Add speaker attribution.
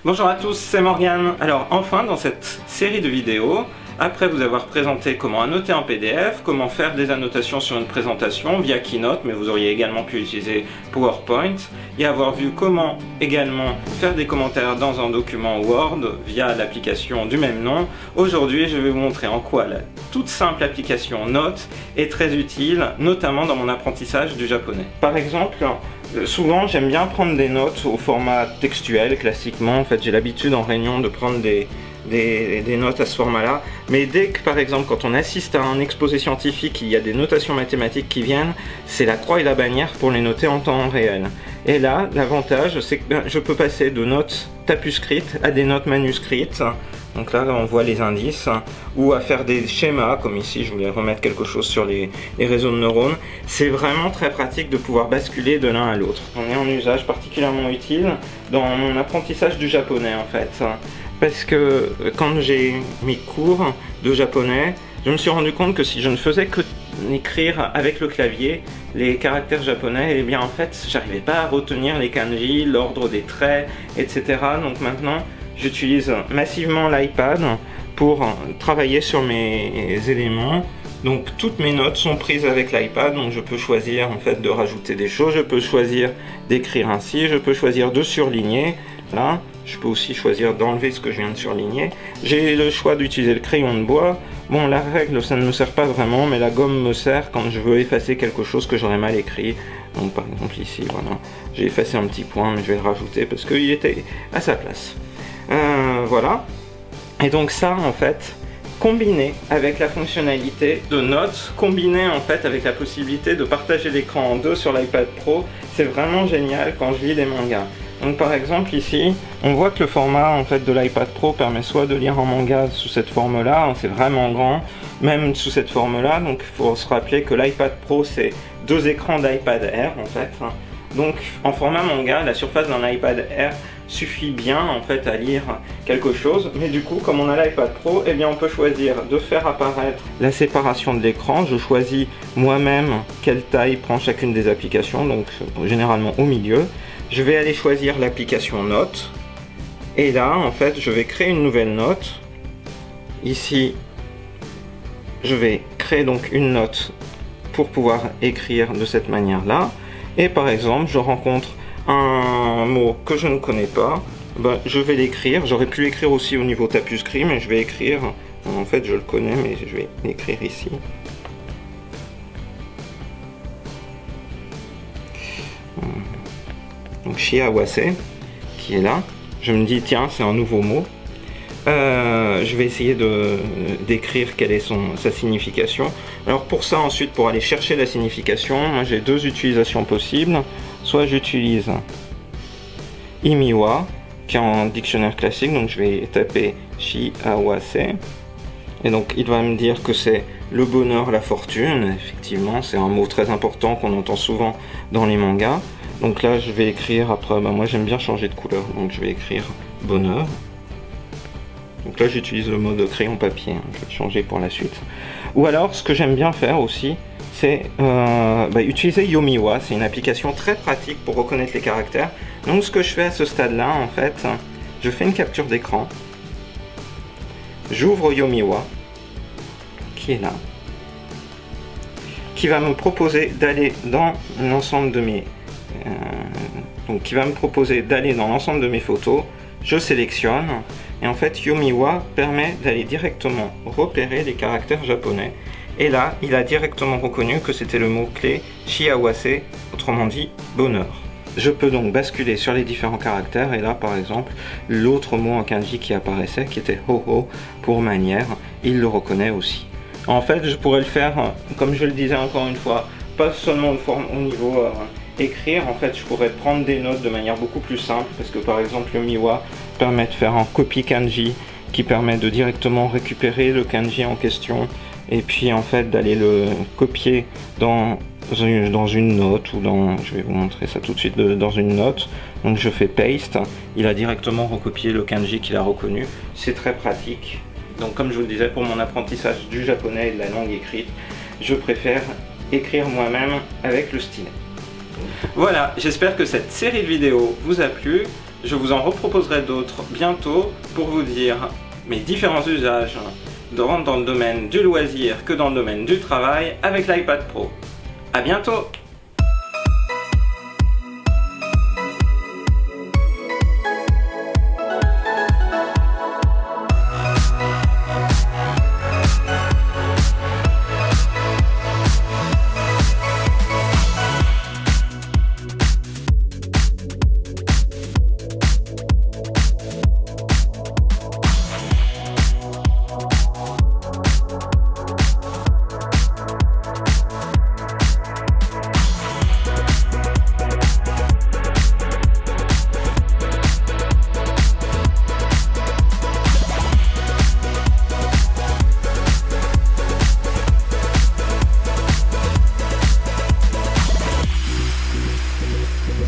Speaker 1: Bonjour à tous, c'est Morgane. Alors enfin dans cette série de vidéos, après vous avoir présenté comment annoter en PDF, comment faire des annotations sur une présentation via Keynote, mais vous auriez également pu utiliser PowerPoint, et avoir vu comment également faire des commentaires dans un document Word via l'application du même nom, aujourd'hui je vais vous montrer en quoi la toute simple application Note est très utile, notamment dans mon apprentissage du japonais. Par exemple, souvent j'aime bien prendre des notes au format textuel, classiquement. En fait j'ai l'habitude en réunion de prendre des notes à ce format-là, mais dès que par exemple quand on assiste à un exposé scientifique, il y a des notations mathématiques qui viennent, c'est la croix et la bannière pour les noter en temps réel. Et là, l'avantage c'est que je peux passer de notes tapuscrites à des notes manuscrites. Donc là, on voit les indices, ou à faire des schémas, comme ici, je voulais remettre quelque chose sur les réseaux de neurones. C'est vraiment très pratique de pouvoir basculer de l'un à l'autre. On est en usage particulièrement utile dans mon apprentissage du japonais, en fait. Parce que quand j'ai mes cours de japonais, je me suis rendu compte que si je ne faisais que écrire avec le clavier les caractères japonais, et bien en fait, j'arrivais pas à retenir les kanji, l'ordre des traits, etc. Donc maintenant, j'utilise massivement l'iPad pour travailler sur mes éléments. Donc toutes mes notes sont prises avec l'iPad, donc je peux choisir en fait de rajouter des choses, je peux choisir d'écrire ainsi, je peux choisir de surligner. Là, je peux aussi choisir d'enlever ce que je viens de surligner. J'ai le choix d'utiliser le crayon de bois. Bon, la règle, ça ne me sert pas vraiment, mais la gomme me sert quand je veux effacer quelque chose que j'aurais mal écrit. Donc par exemple ici, voilà, j'ai effacé un petit point, mais je vais le rajouter parce qu'il était à sa place. Voilà, et donc ça en fait, combiné avec la fonctionnalité de notes, combiné en fait avec la possibilité de partager l'écran en deux sur l'iPad Pro, c'est vraiment génial quand je lis des mangas. Donc par exemple ici, on voit que le format en fait de l'iPad Pro permet soit de lire en manga sous cette forme là, c'est vraiment grand, même sous cette forme là, donc il faut se rappeler que l'iPad Pro c'est deux écrans d'iPad Air en fait. Donc en format manga, la surface d'un iPad Air suffit bien en fait à lire quelque chose, mais du coup comme on a l'iPad Pro, eh bien on peut choisir de faire apparaître la séparation de l'écran. Je choisis moi-même quelle taille prend chacune des applications, donc généralement au milieu. Je vais aller choisir l'application Note, et là en fait je vais créer une nouvelle note. Ici je vais créer donc une note pour pouvoir écrire de cette manière là. Et par exemple, je rencontre un mot que je ne connais pas, ben, je vais l'écrire. J'aurais pu l'écrire aussi au niveau tapuscrit, mais je vais écrire, en fait je le connais, mais je vais l'écrire ici. Donc shiawase, qui est là. Je me dis, tiens, c'est un nouveau mot. Je vais essayer d'écrire quelle est sa signification. Alors pour ça ensuite, pour aller chercher la signification, moi j'ai deux utilisations possibles. Soit j'utilise Imiwa, qui est en dictionnaire classique, donc je vais taper shiawase, et donc il va me dire que c'est le bonheur, la fortune. Effectivement, c'est un mot très important qu'on entend souvent dans les mangas. Donc là je vais écrire après, moi j'aime bien changer de couleur, donc je vais écrire bonheur. Donc là j'utilise le mode crayon papier, je vais le changer pour la suite. Ou alors ce que j'aime bien faire aussi, c'est utiliser Yomiwa. C'est une application très pratique pour reconnaître les caractères. Donc ce que je fais à ce stade là en fait, je fais une capture d'écran, j'ouvre Yomiwa qui est là, qui va me proposer d'aller dans l'ensemble de mes l'ensemble de mes photos. Je sélectionne, et en fait Yomiwa permet d'aller directement repérer les caractères japonais. Et là, il a directement reconnu que c'était le mot-clé shiawase, autrement dit bonheur. Je peux donc basculer sur les différents caractères, et là par exemple, l'autre mot en kanji qui apparaissait, qui était ho-ho pour manière, il le reconnaît aussi. En fait, je pourrais le faire, comme je le disais encore une fois, pas seulement au niveau écrire. En fait, je pourrais prendre des notes de manière beaucoup plus simple, parce que par exemple Yomiwa permet de faire un copy kanji qui permet de directement récupérer le kanji en question, et puis en fait d'aller le copier dans une note, ou je vais vous montrer ça tout de suite, dans une note. Donc je fais paste, il a directement recopié le kanji qu'il a reconnu. C'est très pratique. Donc comme je vous le disais, pour mon apprentissage du japonais et de la langue écrite, je préfère écrire moi-même avec le stylet. Voilà, j'espère que cette série de vidéos vous a plu. Je vous en reproposerai d'autres bientôt pour vous dire mes différents usages dans le domaine du loisir que dans le domaine du travail avec l'iPad Pro. À bientôt!